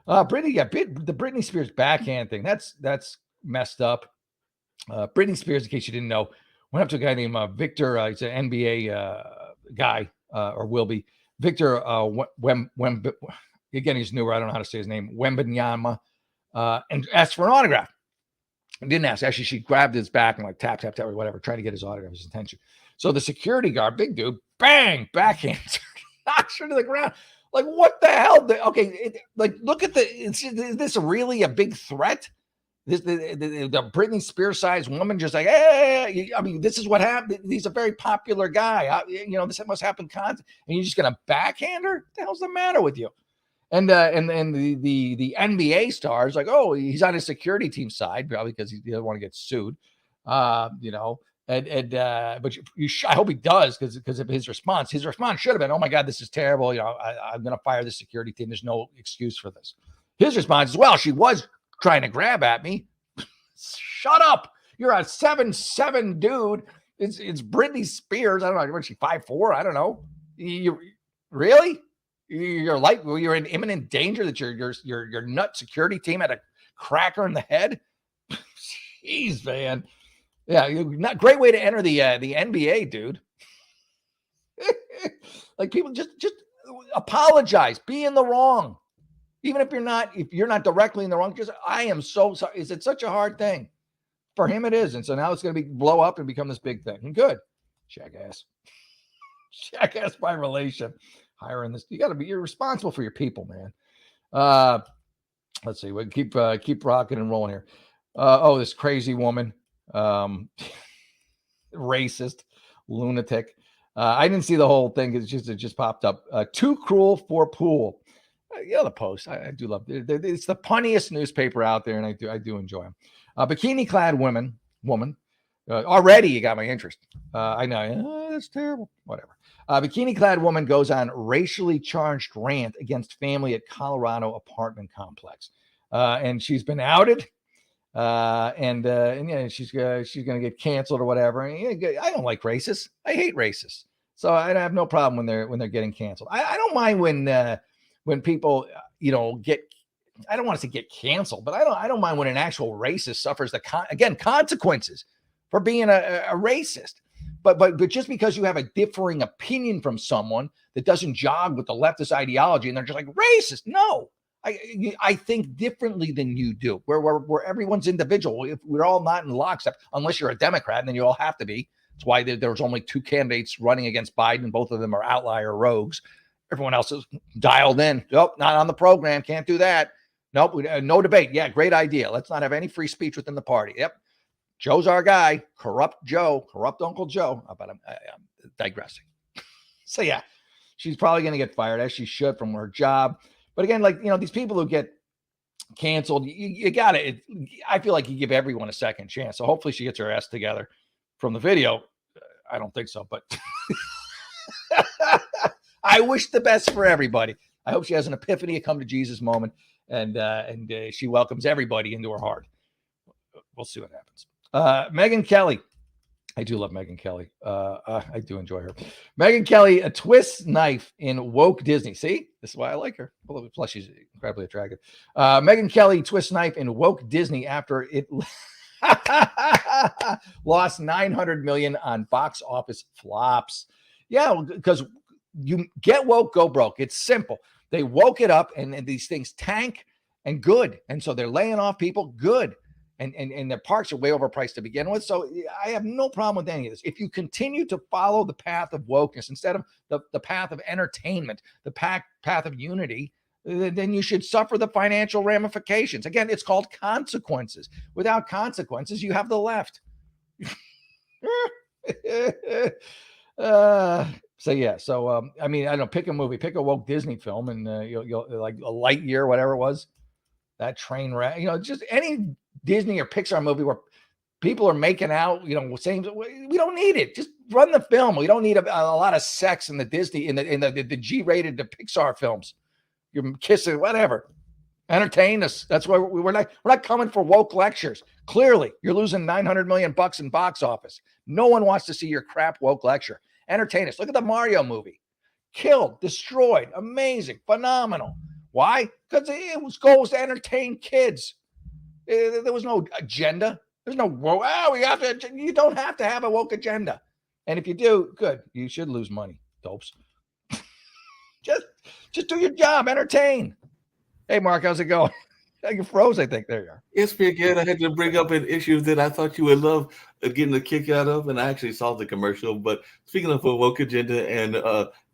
S1: Britney Spears backhand thing. That's messed up. Britney Spears, in case you didn't know, went up to a guy named Victor. He's an NBA guy, or will be. Victor again, he's newer. I don't know how to say his name. Wembanyama. And asked for an autograph. Didn't ask. Actually, she grabbed his back and like tap, or whatever, trying to get his autograph, his attention. So the security guard, big dude, bang, backhand, knocks her to the ground. Like, what the hell? Look at is this really a big threat? The Britney Spears sized woman just like, hey, I mean, this is what happened. He's a very popular guy. This must happen constantly. And you're just going to backhand her? What the hell's the matter with you? And the NBA stars like, oh, he's on his security team side, probably because he doesn't want to get sued, but I hope he does because of his response. His response should have been, oh my God, this is terrible. I'm going to fire the security team. There's no excuse for this. His response is, well, she was trying to grab at me. Shut up. You're a 7'7" dude. It's Britney Spears. I don't know. Was she 5'4"? I don't know. You really? You're in imminent danger that your nut security team had a cracker in the head. Jeez, man. Yeah, not great way to enter the NBA, dude. Like, people just apologize. Be in the wrong, even if you're not directly in the wrong. Just, I am so sorry. Is it such a hard thing? For him, it is, and so now it's going to blow up and become this big thing. And good, jackass by relation. Hiring this, you're responsible for your people, man. Let's see. We keep rocking and rolling here. This crazy woman, racist, lunatic. I didn't see the whole thing. It just popped up. Too cruel for pool. The Post. I do love it. It's the punniest newspaper out there, and I do enjoy them. Bikini clad woman. Already you got my interest. I know that's terrible. Whatever. Bikini clad woman goes on racially charged rant against family at Colorado apartment complex, and she's been outed. And she's going to get canceled or whatever. And, I don't like racists. I hate racists. So I have no problem when they're getting canceled. I don't mind when people get. I don't want to say get canceled, but I don't mind when an actual racist suffers the consequences for being a racist. But just because you have a differing opinion from someone that doesn't jog with the leftist ideology and they're just like racist, no. I think differently than you do. Where everyone's individual. If we're all not in lockstep, unless you're a Democrat, and then you all have to be. That's why there's only two candidates running against Biden. Both of them are outlier rogues. Everyone else is dialed in. Nope, not on the program. Can't do that. Nope, no debate. Yeah, great idea. Let's not have any free speech within the party. Yep, Joe's our guy. Corrupt Uncle Joe. But I'm digressing. So yeah, she's probably going to get fired, as she should, from her job. But again, these people who get canceled, you got it. I feel like you give everyone a second chance. So hopefully she gets her ass together. From the video, I don't think so, but I wish the best for everybody. I hope she has an epiphany, a come to Jesus moment, and she welcomes everybody into her heart. We'll see what happens. Megyn Kelly. I do love Megyn Kelly. I do enjoy her. Megyn Kelly, a twist knife in woke Disney. See, this is why I like her. Plus, she's incredibly attractive. Megyn Kelly, twist knife in woke Disney after it lost $900 million on box office flops. Yeah, because you get woke, go broke. It's simple. They woke it up, and these things tank and good, and so they're laying off people. Good. And their parks are way overpriced to begin with. So I have no problem with any of this. If you continue to follow the path of wokeness instead of the path of entertainment, the path of unity, then you should suffer the financial ramifications. Again, it's called consequences. Without consequences, you have the left. I don't know, pick a movie, pick a woke Disney film, and you'll like a Lightyear, whatever it was, that train wreck, just any Disney or Pixar movie where people are making out, saying we don't need it. Just run the film. We don't need a lot of sex in the Disney, in the G-rated, the Pixar films. You're kissing, whatever. Entertain us. That's why we're not coming for woke lectures. Clearly, you're losing $900 million in box office. No one wants to see your crap woke lecture. Entertain us. Look at the Mario movie. Killed, destroyed, amazing, phenomenal. Why? Because it goes to entertain kids. There was no agenda. There's no woke. You don't have to have a woke agenda. And if you do, good. You should lose money, dopes. Just do your job. Entertain. Hey, Mark, how's it going? You froze, I think. There you are.
S2: Yes, Big Ed. I had to bring up an issue that I thought you would love getting a kick out of, and I actually saw the commercial. But speaking of a woke agenda and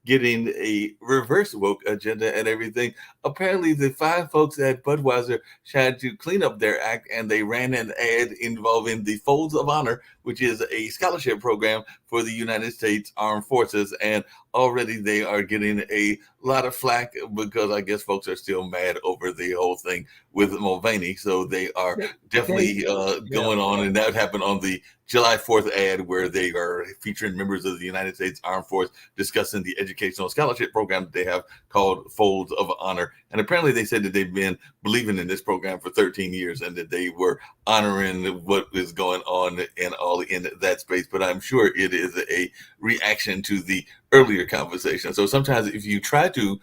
S2: getting a reverse woke agenda and everything, apparently the 5 folks at Budweiser tried to clean up their act, and they ran an ad involving the Folds of Honor, which is a scholarship program for the United States Armed Forces. And already they are getting a lot of flack because I guess folks are still mad over the whole thing with Mulvaney. So they are definitely going on. And that happened on the July 4th ad where they are featuring members of the United States Armed Force discussing the educational scholarship program that they have called Folds of Honor. And apparently they said that they've been believing in this program for 13 years and that they were honoring what is going on and all in that space. But I'm sure it is a reaction to the earlier conversation. So sometimes if you try to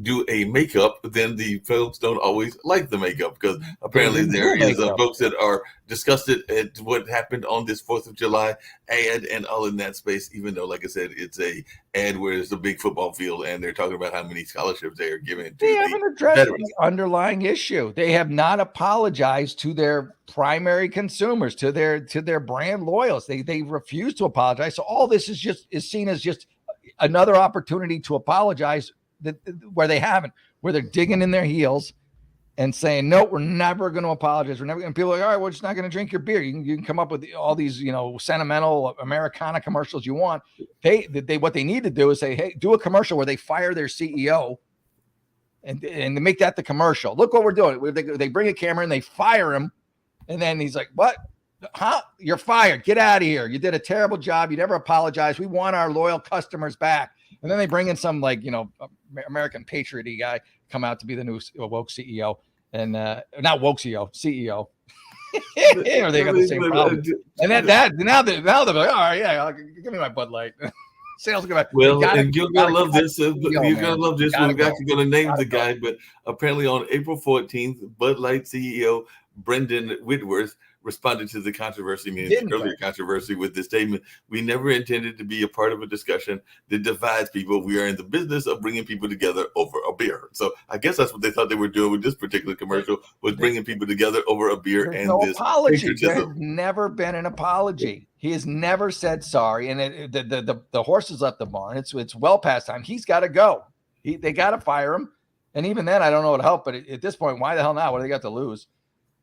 S2: do a makeup, then the folks don't always like the makeup, because apparently there is folks that are disgusted at what happened on this 4th of July ad and all in that space, even though, like I said, it's a ad where it's a big football field and they're talking about how many scholarships they are giving to
S1: they haven't addressed the underlying issue. They have not apologized to their primary consumers, to their brand loyalists. They refuse to apologize. So all this is seen as just another opportunity to apologize where they haven't, where they're digging in their heels and saying, no, we're never going to apologize. We're never going to. People are like, all right, we're just not going to drink your beer. You can come up with all these, sentimental Americana commercials you want. What they need to do is say, hey, do a commercial where they fire their CEO and make that the commercial. Look what we're doing. They bring a camera and they fire him. And then he's like, what? Huh? You're fired. Get out of here. You did a terrible job. You never apologized. We want our loyal customers back. And then they bring in some American patriot guy come out to be the new woke CEO and not woke CEO. Or they got the same problem. And then now they're like, all right, yeah, give me my Bud Light. Sales go back.
S2: Well, and you're gonna love this. You're gonna love this. We're actually gonna name the guy, but apparently on April 14th, Bud Light CEO Brendan Whitworth responded to the controversy, earlier controversy, with the statement: "We never intended to be a part of a discussion that divides people. We are in the business of bringing people together over a beer." So I guess that's what they thought they were doing with this particular commercial, was bringing people together over a beer.
S1: There's
S2: and
S1: no
S2: this
S1: apology. There's never been an apology. He has never said sorry, and the horse has left the barn. It's well past time. He's got to go. They got to fire him, and even then, I don't know what to help. But at this point, why the hell not? What do they got to lose?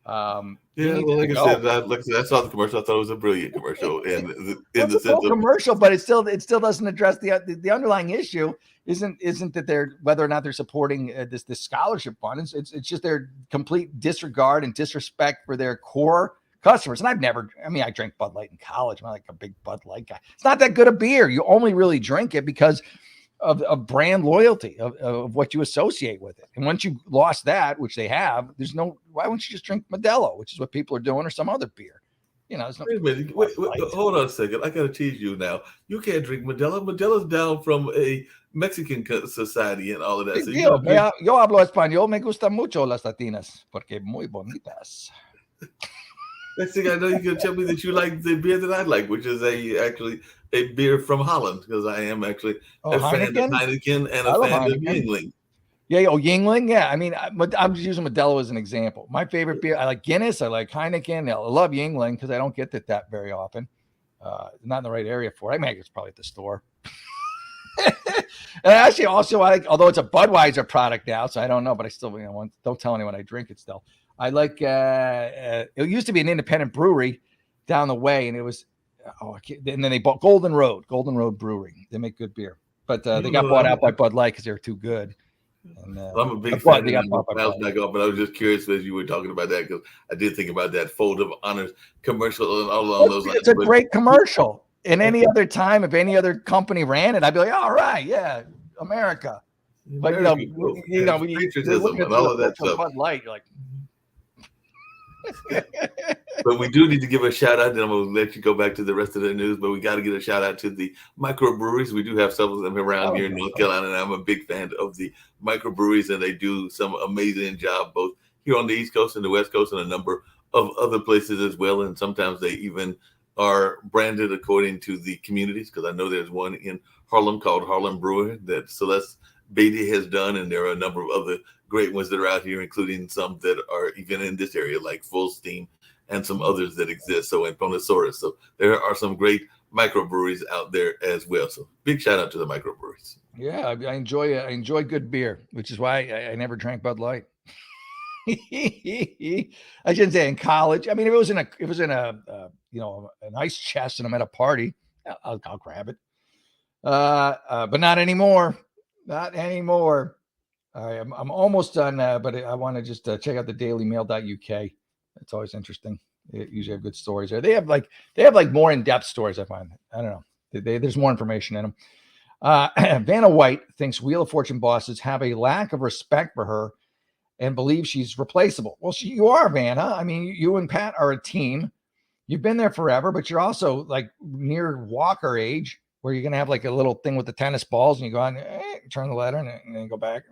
S2: Like I said, I saw the commercial. I thought it was a brilliant commercial, in the sense of
S1: commercial, but it still doesn't address the underlying issue. Isn't that they're, whether or not they're supporting this scholarship fund? It's just their complete disregard and disrespect for their core customers. And I drank Bud Light in college. I'm like a big Bud Light guy. It's not that good a beer. You only really drink it because of brand loyalty, of what you associate with it. And once you lost that, which they have, why wouldn't you just drink Modelo, which is what people are doing, or some other beer? There's no.
S2: Wait, hold on a second. I gotta tease you now. You can't drink Modelo. Modelo's down from a Mexican society and all of that. So
S1: yo hablo español. Me gustan mucho las latinas porque muy bonitas.
S2: Next thing I know, you're gonna tell me that you like the beer that I like, which is actually a beer from Holland, because I am actually a fan of Heineken and a fan of Yuengling.
S1: Yeah, Yuengling. Yeah, I'm just using Modelo as an example. My favorite beer, I like Guinness, I like Heineken, I love Yuengling because I don't get that very often. Not in the right area for it. It's probably at the store. And actually, also, I like, although it's a Budweiser product now, so I don't know, but I still, don't tell anyone I drink it still. I like, it used to be an independent brewery down the way, and it was, and then they bought Golden Road Brewery. They make good beer, but they got bought out by Bud Light because they were too good. And,
S2: I'm a big fan. But I was just curious as you were talking about that, because I did think about that Fold of Honors commercial and all along those lines.
S1: It's a great commercial. In any other time, if any other company ran it, I'd be like, all right, yeah, America. But
S2: patriotism and all of that stuff.
S1: Bud Light, you're like.
S2: But we do need to give a shout out, and I'm going to let you go back to the rest of the news, but we got to get a shout out to the microbreweries. We do have several of them around here in North Carolina, and I'm a big fan of the microbreweries, and they do some amazing job both here on the East Coast and the West Coast and a number of other places as well. And sometimes they even are branded according to the communities, because I know there's one in Harlem called Harlem Brewer that Celeste Beatty has done, and there are a number of other great ones that are out here, including some that are even in this area, like Full Steam, and some others that exist. So in Ponosaurus. So there are some great microbreweries out there as well. So big shout out to the microbreweries.
S1: Yeah, I enjoy good beer, which is why I never drank Bud Light. I shouldn't say in college. If it was in a an ice chest and I'm at a party, I'll grab it. But not anymore. Not anymore. All right, I'm almost done, but I want to just check out the dailymail.uk. It's always interesting. They usually have good stories there. They have like more in-depth stories, I find. I don't know. There's more information in them. Vanna White thinks Wheel of Fortune bosses have a lack of respect for her and believes she's replaceable. Well, you are, Vanna. You and Pat are a team. You've been there forever, but you're also like near Walker age, where you're going to have like a little thing with the tennis balls and you go on, turn the letter and then go back.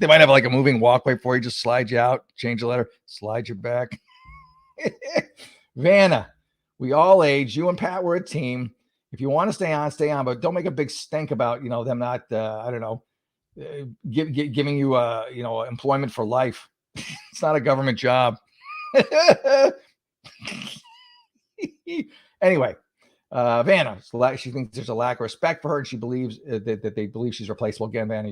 S1: They might have like a moving walkway for you, just slide you out, change the letter, slide you back. Vanna, we all age. You and Pat were a team. If you want to stay on, but don't make a big stink about, them not, giving you, employment for life. It's not a government job. Anyway, Vanna, she thinks there's a lack of respect for her, and she believes that they believe she's replaceable. Again, Vanna,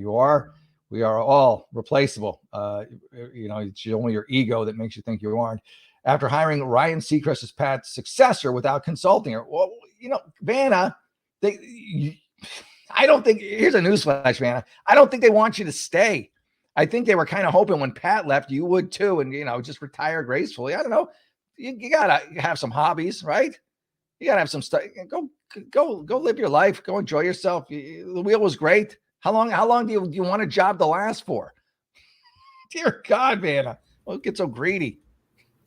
S1: we are all replaceable. It's only your ego that makes you think you aren't. After hiring Ryan Seacrest as Pat's successor without consulting her, well, Vanna, I don't think. Here's a newsflash, Vanna. I don't think they want you to stay. I think they were kind of hoping when Pat left, you would too, and just retire gracefully. I don't know. You gotta have some hobbies, right? You gotta have some stuff. Go live your life. Go enjoy yourself. The wheel was great. How long do you want a job to last for? Dear God, man, don't get so greedy.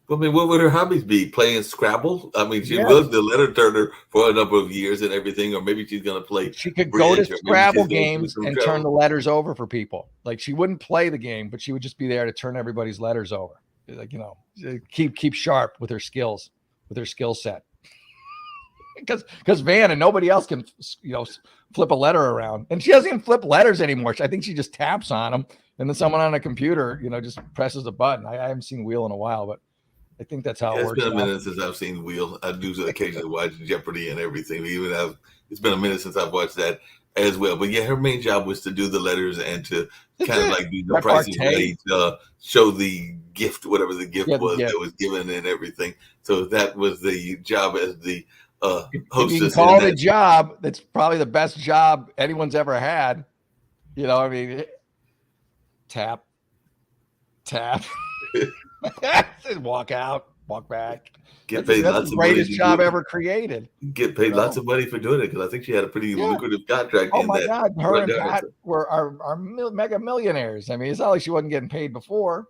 S2: I mean, what would her hobbies be? Playing Scrabble? I mean, she was the letter turner for a number of years and everything, or maybe she's going to play.
S1: She could go to Scrabble games and turn the letters over for people. Like, she wouldn't play the game, but she would just be there to turn everybody's letters over. Like, keep sharp with her skills, with her skill set. Because Van and nobody else can, flip a letter around. And she doesn't even flip letters anymore. I think she just taps on them, and then someone on a computer, just presses a button. I haven't seen Wheel in a while, but I think that's how it works.
S2: It's been a minute since I've seen Wheel. I do occasionally watch Jeopardy and everything. It's been a minute since I've watched that as well. But yeah, her main job was to do the letters and to kind of like do the Price is Right, show the gift, whatever the gift was that was given and everything. So that was the job as the hostess.
S1: You can call it a job. That's probably the best job anyone's ever had. Tap. Walk out, walk back.
S2: Get paid lots of money.
S1: Greatest job ever created.
S2: Get paid lots of money for doing it, because I think she had a pretty lucrative contract.
S1: Oh my God, her and Pat were our mega millionaires. I mean, it's not like she wasn't getting paid before,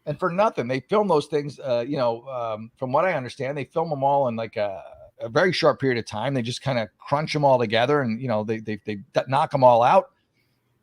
S1: and for nothing. They film those things. From what I understand, they film them all in like a very short period of time. They just kind of crunch them all together, and they knock them all out.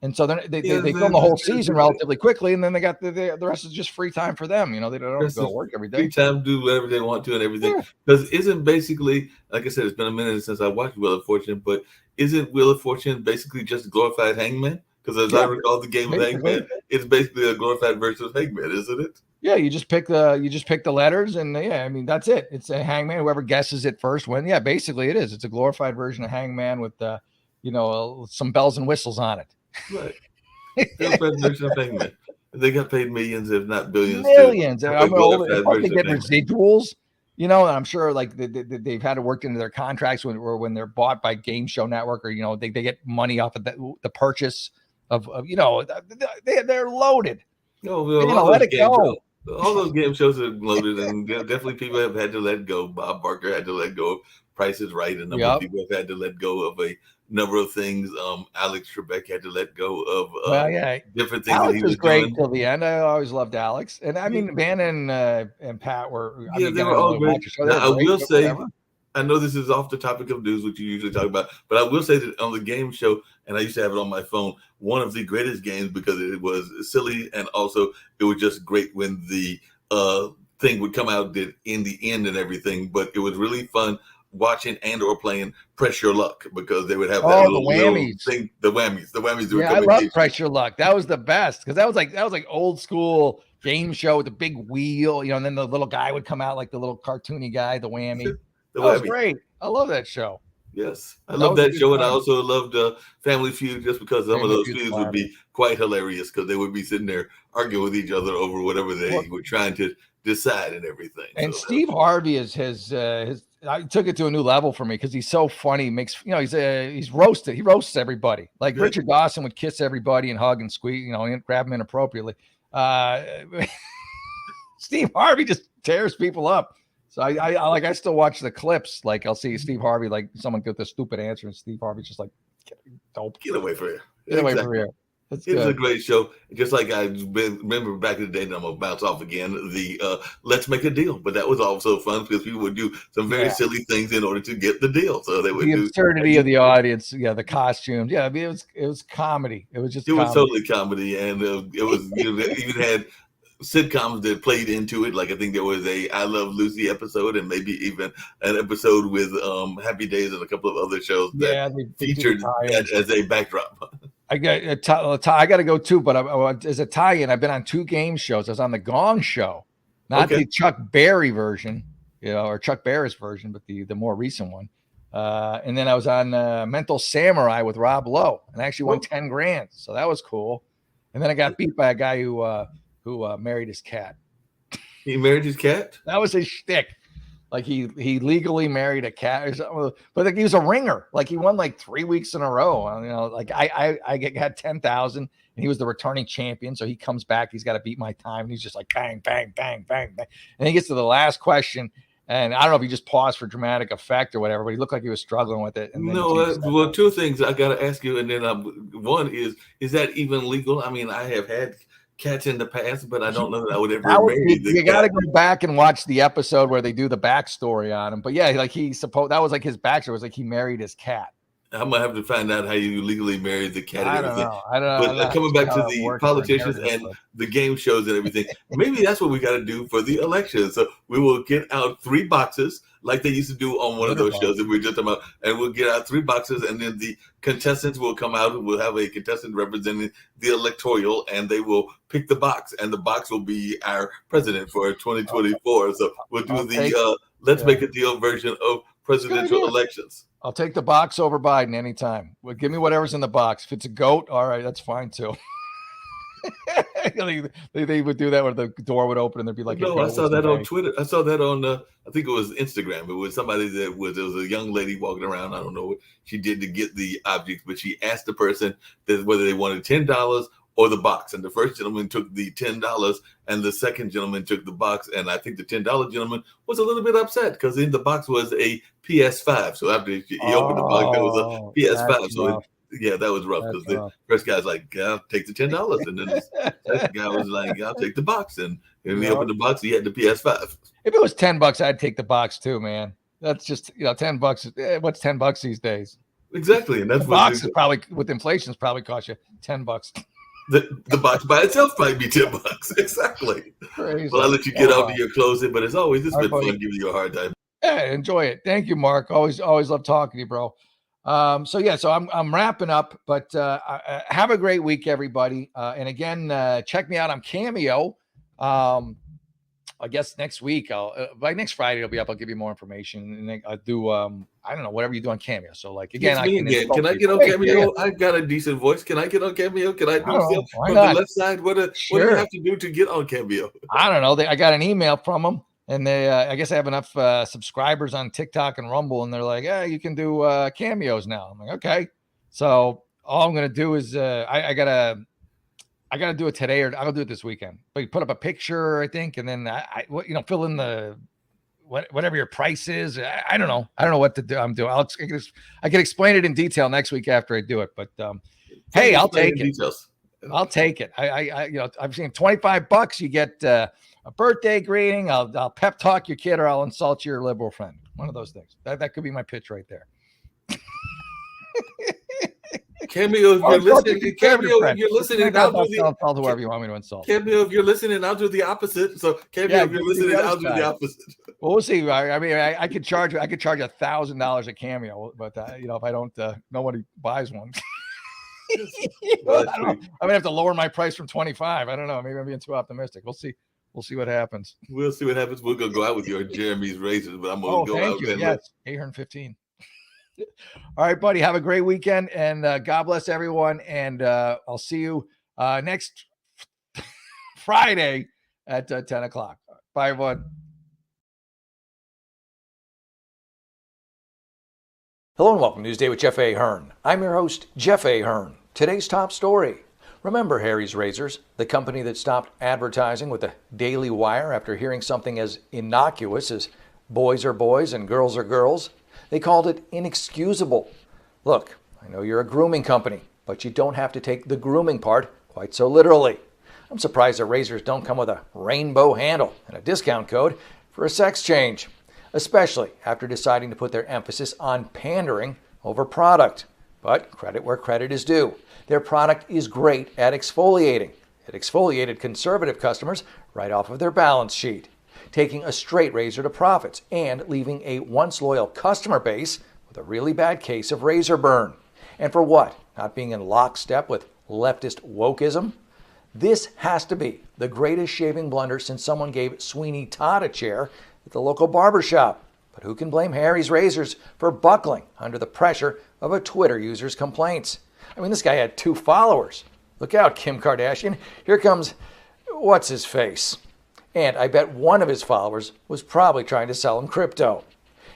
S1: And so then they film the whole season relatively quickly, and then they got the rest is just free time for them. They don't go to work every day.
S2: Free time, do whatever they want to and everything. Because isn't basically, like I said, it's been a minute since I watched Wheel of Fortune, but isn't Wheel of Fortune basically just glorified Hangman? Because as I recall the game of Hangman, it's basically a glorified version of Hangman, isn't it?
S1: Yeah, you just pick the letters, and that's it. It's a Hangman. Whoever guesses it first wins. Yeah, basically it is. It's a glorified version of Hangman with some bells and whistles on it.
S2: Right. They got paid millions, if not billions.
S1: Millions. They get residuals, and I'm sure like they've had to work into their contracts when they're bought by Game Show Network, or they get money off of the purchase of they're loaded.
S2: No, let it go. All those game shows are loaded, and definitely people have had to let go. Bob Barker had to let go of Price is Right, and a number of people have had to let go of a number of things. Alex Trebek had to let go of different things.
S1: Alex was great till the end. I always loved Alex, and I mean Van and Pat were.
S2: They were all great. I will say, I know this is off the topic of news, which you usually talk about, but I will say that on the game show, and I used to have it on my phone, one of the greatest games, because it was silly, and also it was just great when the thing would come out in the end and everything. But it was really fun watching and or playing Press Your Luck, because they would have that
S1: the whammies
S2: thing, the whammies.
S1: Yeah, I love Press Your Luck. That was the best, because that was like old school game show with the big wheel, and then the little guy would come out, like the little cartoony guy, the whammy. That was great. I love that show.
S2: Yes, I love that show, and I also loved Family Feud, just because some of those feuds would be quite hilarious, because they would be sitting there arguing with each other over whatever they were trying to decide and everything.
S1: And Steve Harvey is his. I took it to a new level for me, because he's so funny. He makes he's roasted. He roasts everybody. Like Richard Dawson would kiss everybody and hug and squeeze, and grab them inappropriately. Steve Harvey just tears people up. So I still watch the clips. Like, I'll see Steve Harvey, like someone get the stupid answer, and Steve Harvey's just like,
S2: get away from here.
S1: Get away from here.
S2: It was a great show. Just like I remember back in the day, and I'm going to bounce off again, the Let's Make a Deal. But that was also fun, because people would do some very silly things in order to get the deal. So they would
S1: the absurdity of the audience. Yeah, the costumes. Yeah, I mean, it was comedy. It was
S2: was totally comedy. And it was, even had sitcoms that played into it. Like, I think there was a I Love Lucy episode, and maybe even an episode with Happy Days and a couple of other shows that featured as a backdrop.
S1: I got to go too, but as a tie-in, I've been on 2 game shows. I was on the Gong Show, not the Chuck Berry version, or Chuck Barris version, but the more recent one. And then I was on Mental Samurai with Rob Lowe, and I actually won 10 grand. So that was cool. And then I got beat by a guy who married his cat.
S2: He married his cat?
S1: That was his shtick. Like he legally married a cat or something, but like he was a ringer. Like he won like 3 weeks in a row. You know, like I got 10,000, and he was the returning champion. So he comes back, he's got to beat my time, and he's just like bang, bang, bang, bang, bang. And he gets to the last question, and I don't know if he just paused for dramatic effect or whatever, but he looked like he was struggling with it. And then
S2: well, two things I got to ask you, and then one is that even legal? I mean, I have had cats in the past, but I don't know that I would ever marry the cat.
S1: You got to go back and watch the episode where they do the backstory on him. But yeah, like that was like his backstory was like he married his cat.
S2: I'm gonna have to find out how you legally married the cat.
S1: I don't know.
S2: But coming back to the politicians and the game shows and everything, maybe that's what we got to do for the election. So we will get out 3 boxes like they used to do on one of those shows that we were just talking about, and we'll get out 3 boxes, and then the contestants will come out, and we'll have a contestant representing the electoral, and they will pick the box, and the box will be our president for 2024. So we'll do let's make a deal version of presidential elections.
S1: I'll take the box over Biden anytime. Well, give me whatever's in the box. If it's a goat, all right, that's fine too. they would do that where the door would open and there'd be like.
S2: No, I saw that on Twitter. I saw that on I think it was Instagram. It was somebody there was a young lady walking around. I don't know what she did to get the objects, but she asked the person that whether they wanted $10 or the box. And the first gentleman took the $10 and the second gentleman took the box. And I think the $10 gentleman was a little bit upset because in the box was a PS5. So after he opened the box, there was a PS5. So that was rough because the first guy's like, I'll take the $10. And then the second guy was like, I'll take the box. And when he opened the box, he had the PS5.
S1: If it was $10, I'd take the box too, man. That's just, $10. What's $10 these days?
S2: Exactly. And that's
S1: the box is probably with inflation probably cost you $10.
S2: The box by itself might be $10. Exactly.
S1: Crazy.
S2: Well, I'll let you get out to your closing, but as always, it's been fun giving you a hard time.
S1: Yeah, enjoy it. Thank you, Mark. Always love talking to you, bro. So I'm wrapping up, but have a great week, everybody. And again, check me out on Cameo. I guess next week by next Friday it'll be up. I'll give you more information, and I'll do I don't know, whatever you do on Cameo. So like again,
S2: can I get on Cameo? Yeah. I've got a decent voice. Can I get on Cameo? Can I do stuff from the left side? What do you have to do to get on Cameo?
S1: I don't know. I got an email from them, and they I guess I have enough subscribers on TikTok and Rumble, and they're like, yeah, you can do cameos now. I'm like, okay. So all I'm gonna do is I gotta do it today, or I'll do it this weekend. But you put up a picture, I think, and then I fill in the whatever your price is. I don't know. I don't know what to do. I'm doing. I can explain it in detail next week after I do it. But hey, I'll take it. I'll take it. I've seen $25. You get a birthday greeting. I'll pep talk your kid, or I'll insult your liberal friend. One of those things. That could be my pitch right there.
S2: Cameo, if you're listening, I'll
S1: tell whoever you want me to insult.
S2: Cameo, if you're listening, I'll do the opposite. So Cameo, if you're listening, I'll do the opposite.
S1: Well, we'll see. I mean, I could charge $1,000 a Cameo, but if I don't, nobody buys one. I'm gonna have to lower my price from 25. I don't know. Maybe I'm being too optimistic. We'll see. We'll see what happens.
S2: We'll see what happens. We're gonna go out with your Jeremy's razors, but I'm gonna go out.
S1: Yes, Ahern 15. All right, buddy. Have a great weekend, and God bless everyone. And I'll see you next Friday at 10 o'clock. Bye, everyone. Hello and welcome to Newsday with Jeff Ahern. I'm your host, Jeff Ahern. Today's top story. Remember Harry's Razors, the company that stopped advertising with the Daily Wire after hearing something as innocuous as boys are boys and girls are girls? They called it inexcusable. Look, I know you're a grooming company, but you don't have to take the grooming part quite so literally. I'm surprised that razors don't come with a rainbow handle and a discount code for a sex change, especially after deciding to put their emphasis on pandering over product. But credit where credit is due. Their product is great at exfoliating. It exfoliated conservative customers right off of their balance sheet, taking a straight razor to profits and leaving a once loyal customer base with a really bad case of razor burn. And for what? Not being in lockstep with leftist wokeism? This has to be the greatest shaving blunder since someone gave Sweeney Todd a chair at the local barbershop. But who can blame Harry's razors for buckling under the pressure of a Twitter user's complaints? I mean, this guy had 2 followers. Look out, Kim Kardashian. Here comes what's his face. And I bet one of his followers was probably trying to sell him crypto.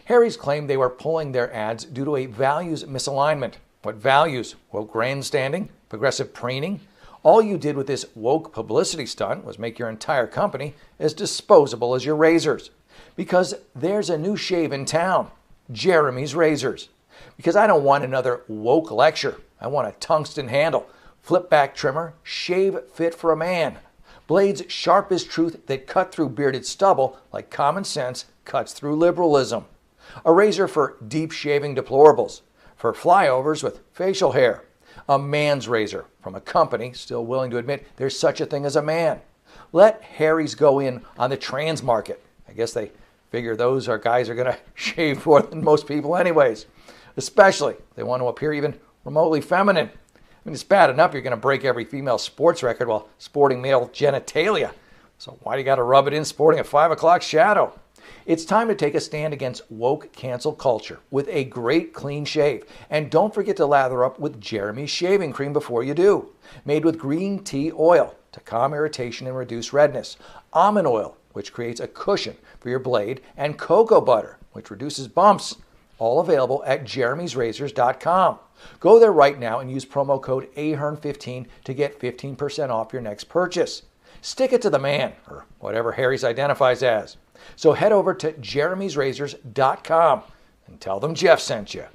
S1: Harry's claimed they were pulling their ads due to a values misalignment. What values? Woke grandstanding? Progressive preening? All you did with this woke publicity stunt was make your entire company as disposable as your razors. Because there's a new shave in town, Jeremy's Razors. Because I don't want another woke lecture. I want a tungsten handle, flip back trimmer, shave fit for a man. Blades sharp as truth that cut through bearded stubble like common sense cuts through liberalism. A razor for deep shaving deplorables, for flyovers with facial hair. A man's razor from a company still willing to admit there's such a thing as a man. Let Harry's go in on the trans market. I guess they figure those guys are going to shave more than most people anyways. Especially if they want to appear even remotely feminine. I mean, it's bad enough you're going to break every female sports record while sporting male genitalia. So why do you got to rub it in sporting a 5 o'clock shadow? It's time to take a stand against woke cancel culture with a great clean shave. And don't forget to lather up with Jeremy's shaving cream before you do. Made with green tea oil to calm irritation and reduce redness. Almond oil, which creates a cushion for your blade. And cocoa butter, which reduces bumps. All available at jeremy'srazors.com. Go there right now and use promo code Ahern15 to get 15% off your next purchase. Stick it to the man, or whatever Harry's identifies as. So head over to jeremy'srazors.com and tell them Jeff sent you.